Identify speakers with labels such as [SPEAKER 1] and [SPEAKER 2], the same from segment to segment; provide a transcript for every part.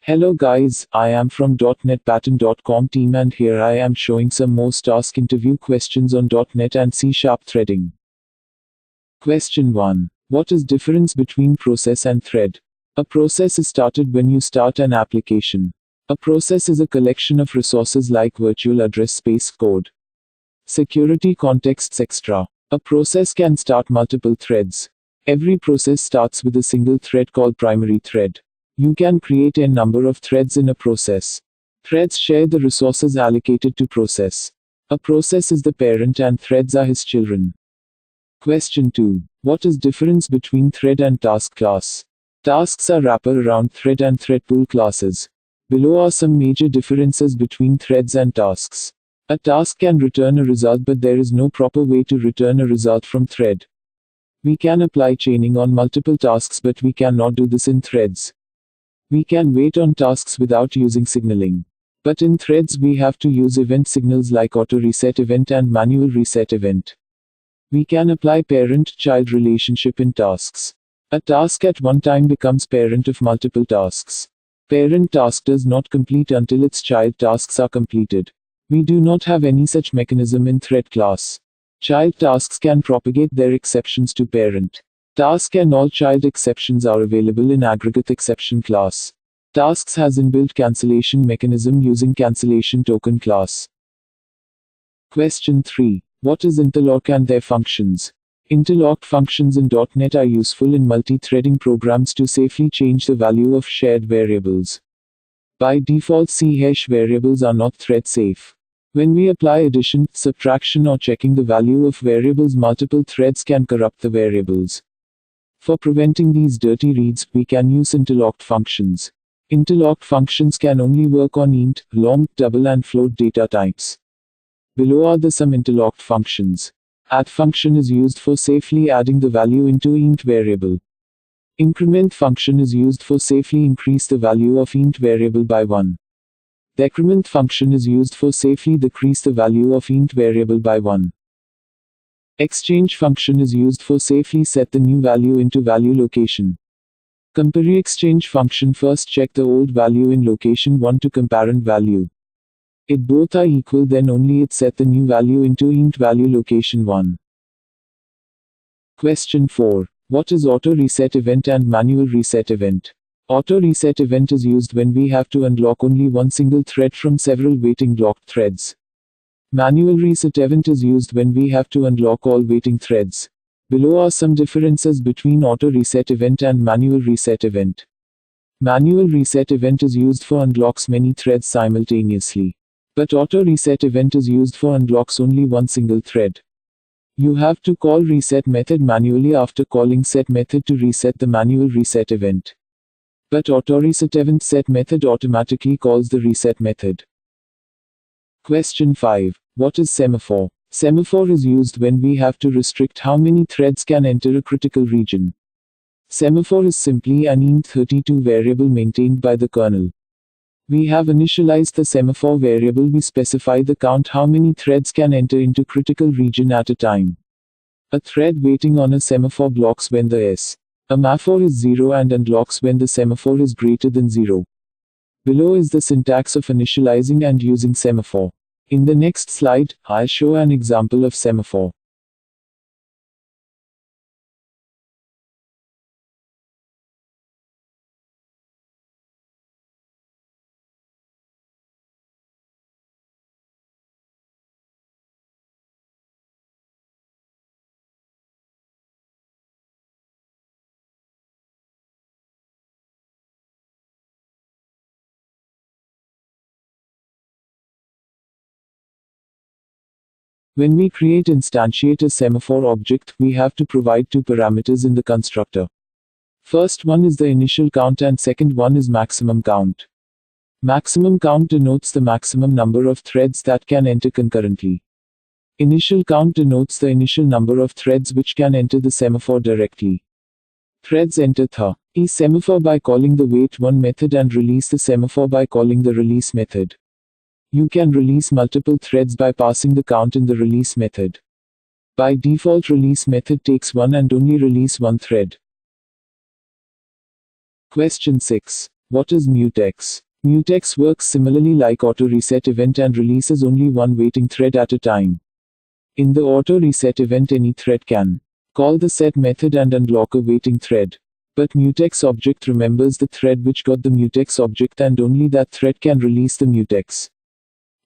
[SPEAKER 1] Hello guys, I am from .NET team and here I am showing some most asked interview questions on .NET and C# threading. Question 1. What is difference between process and thread? A process is started when you start an application. A process is a collection of resources like virtual address space code, security contexts, etc. A process can start multiple threads. Every process starts with a single thread called primary thread. You can create a number of threads in a process. Threads share the resources allocated to process. A process is the parent and threads are his children. Question 2. What is difference between thread and task class? Tasks are wrapper around thread and thread pool classes. Below are some major differences between threads and tasks. A task can return a result, but there is no proper way to return a result from thread. We can apply chaining on multiple tasks, but we cannot do this in threads. We can wait on tasks without using signaling. But in threads we have to use event signals like auto reset event and manual reset event. We can apply parent-child relationship in tasks. A task at one time becomes parent of multiple tasks. Parent task does not complete until its child tasks are completed. We do not have any such mechanism in thread class. Child tasks can propagate their exceptions to parent. Task and all child exceptions are available in aggregate exception class. Tasks has inbuilt cancellation mechanism using cancellation token class. Question 3. What is interlock and their functions? Interlocked functions in .NET are useful in multi-threading programs to safely change the value of shared variables. By default, C# variables are not thread safe. When we apply addition, subtraction or checking the value of variables, multiple threads can corrupt the variables. For preventing these dirty reads, we can use interlocked functions. Interlocked functions can only work on int, long, double and float data types. Below are some interlocked functions. Add function is used for safely adding the value into int variable. Increment function is used for safely increase the value of int variable by 1. Decrement function is used for safely decrease the value of int variable by 1. Exchange function is used for safely set the new value into value location. Compare exchange function first check the old value in location 1 to comparent value. If both are equal, then only it set the new value into int value location 1. Question 4. What is auto reset event and manual reset event? Auto reset event is used when we have to unlock only one single thread from several waiting locked threads. Manual reset event is used when we have to unlock all waiting threads. Below are some differences between auto reset event and manual reset event. Manual reset event is used for unlocks many threads simultaneously. But auto reset event is used for unlocks only one single thread. You have to call reset method manually after calling set method to reset the manual reset event. But auto reset event set method automatically calls the reset method. Question 5. What is semaphore? Semaphore is used when we have to restrict how many threads can enter a critical region. Semaphore is simply an int32 variable maintained by the kernel. We have initialized the semaphore variable. We specify the count how many threads can enter into critical region at a time. A thread waiting on a semaphore blocks when the semaphore is 0 and unlocks when the semaphore is greater than 0. Below is the syntax of initializing and using semaphore. In the next slide, I'll show an example of semaphore. When we instantiate a semaphore object, we have to provide two parameters in the constructor. First one is the initial count and second one is maximum count. Maximum count denotes the maximum number of threads that can enter concurrently. Initial count denotes the initial number of threads which can enter the semaphore directly. Threads enter the semaphore by calling the wait1 method and release the semaphore by calling the release method. You can release multiple threads by passing the count in the release method. By default, release method takes one and only release one thread. Question 6. What is mutex? Mutex works similarly like auto reset event and releases only one waiting thread at a time. In the auto reset event, any thread can call the set method and unlock a waiting thread. But mutex object remembers the thread which got the mutex object, and only that thread can release the mutex.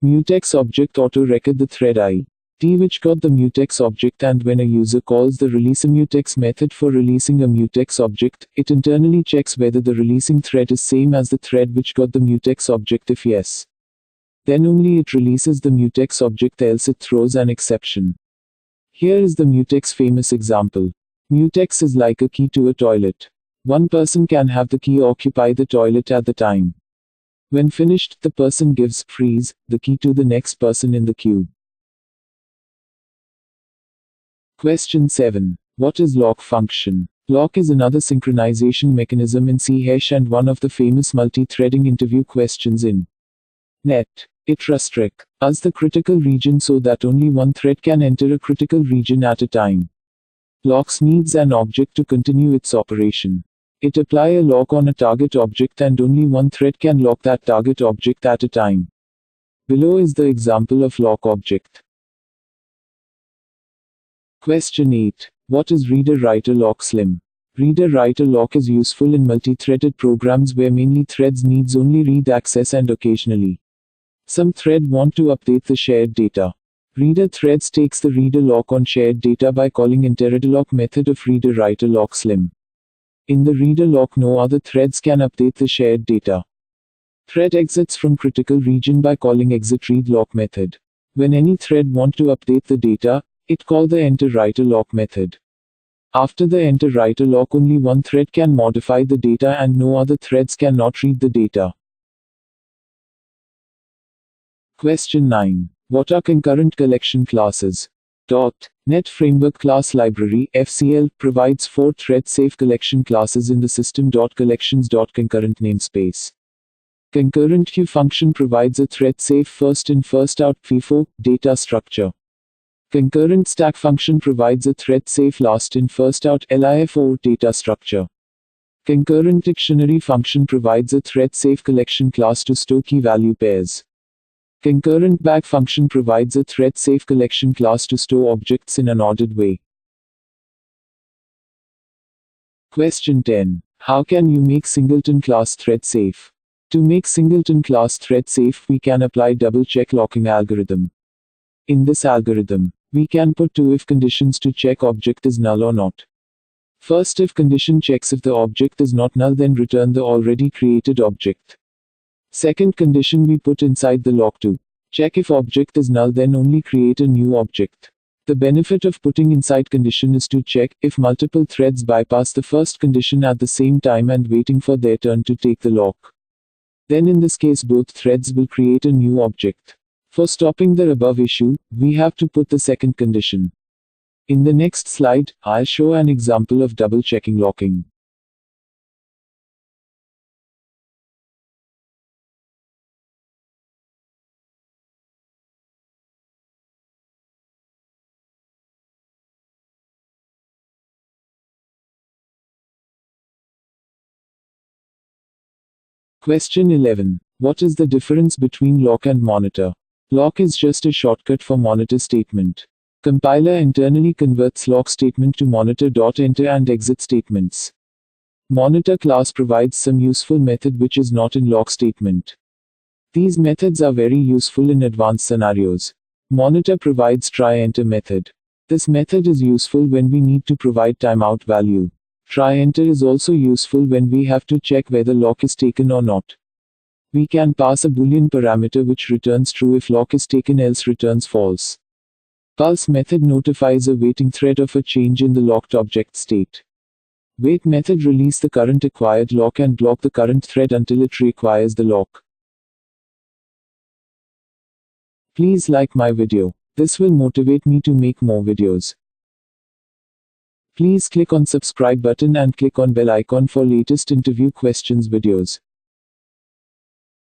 [SPEAKER 1] Mutex object auto record the thread ID which got the mutex object, and when a user calls the releaseMutex method for releasing a mutex object, it internally checks whether the releasing thread is same as the thread which got the mutex object. If yes, then only it releases the mutex object, else it throws an exception. Here is the mutex famous example. Mutex is like a key to a toilet. One person can have the key occupy the toilet at the time. When finished, the person gives freeze the key to the next person in the queue. Question 7. What is lock function? Lock is another synchronization mechanism in C# and one of the famous multi-threading interview questions in NET. It restricts the critical region so that only one thread can enter a critical region at a time. Locks needs an object to continue its operation. It apply a lock on a target object and only one thread can lock that target object at a time. Below is the example of lock object. Question 8. What is reader-writer lock? Slim. Reader-writer lock is useful in multi-threaded programs where mainly threads needs only read access and occasionally some thread want to update the shared data. Reader threads takes the reader lock on shared data by calling interreaderlock method of reader-writer lock. Slim. In the reader lock, no other threads can update the shared data. Thread exits from critical region by calling exitReadLock method. When any thread want to update the data, it call the enterWriterLock method. After the enterWriterLock, only one thread can modify the data and no other threads cannot read the data. Question 9. What are concurrent collection classes? .NET Framework Class Library (FCL) provides 4 thread-safe collection classes in the system.collections.concurrent namespace. Concurrent queue function provides a thread-safe first-in first-out FIFO data structure. Concurrent stack function provides a thread-safe last-in first-out LIFO data structure. Concurrent dictionary function provides a thread-safe collection class to store key-value pairs. Concurrent bag function provides a thread-safe collection class to store objects in an ordered way. Question 10. How can you make singleton class thread safe? To make singleton class thread safe, we can apply double-check locking algorithm. In this algorithm, we can put 2 if conditions to check object is null or not. First if condition checks if the object is not null, then return the already created object. Second condition we put inside the lock to check if object is null, then only create a new object. The benefit of putting inside condition is to check if multiple threads bypass the first condition at the same time and waiting for their turn to take the lock. Then in this case both threads will create a new object. For stopping the above issue, we have to put the second condition. In the next slide, I'll show an example of double-checking locking. Question 11. What is the difference between lock and monitor? Lock is just a shortcut for monitor statement. Compiler internally converts lock statement to monitor.enter and exit statements. Monitor class provides some useful method which is not in lock statement. These methods are very useful in advanced scenarios. Monitor provides try-enter method. This method is useful when we need to provide timeout value. Try-enter is also useful when we have to check whether lock is taken or not. We can pass a boolean parameter which returns true if lock is taken, else returns false. Pulse method notifies a waiting thread of a change in the locked object state. Wait method release the current acquired lock and block the current thread until it reacquires the lock. Please like my video. This will motivate me to make more videos. Please click on subscribe button and click on bell icon for latest interview questions videos.